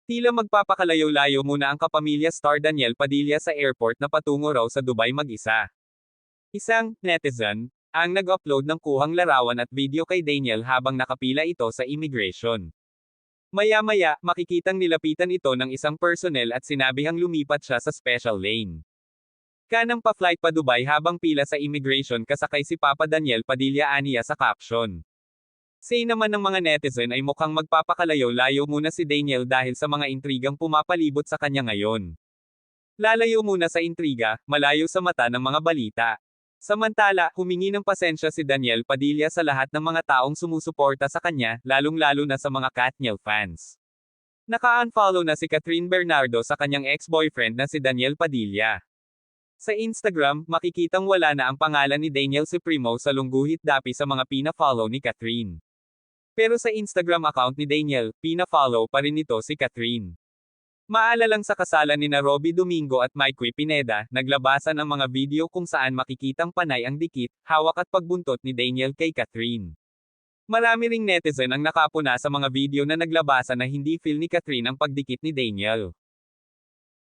Tila magpapakalayo-layo muna ang kapamilya star Daniel Padilla sa airport na patungo raw sa Dubai mag-isa. Isang netizen ang nag-upload ng kuhang larawan at video kay Daniel habang nakapila ito sa immigration. Maya-maya, makikitang nilapitan ito ng isang personnel at sinabihang lumipat siya sa special lane. Kanang pa-flight pa Dubai habang pila sa immigration kasakay si Papa Daniel Padilla aniya sa caption. Say naman ng mga netizen ay mukhang magpapakalayo-layo muna si Daniel dahil sa mga intrigang pumapalibot sa kanya ngayon. Lalayo muna sa intriga, malayo sa mata ng mga balita. Samantala, humingi ng pasensya si Daniel Padilla sa lahat ng mga taong sumusuporta sa kanya, lalong-lalo na sa mga Katniel fans. Naka-unfollow na si Catherine Bernardo sa kanyang ex-boyfriend na si Daniel Padilla. Sa Instagram, makikitang wala na ang pangalan ni Daniel Supremo sa lungguhit dapi sa mga pina-follow ni Catherine. Pero sa Instagram account ni Daniel, pina-follow pa rin nito si Catherine. Maalalang sa kasalan ni Robby Domingo at Mikey Pineda, naglabasan ang mga video kung saan makikitang panay ang dikit, hawak at pagbuntot ni Daniel kay Catherine. Marami ring netizen ang nakapuna sa mga video na naglabasan na hindi feel ni Catherine ang pagdikit ni Daniel.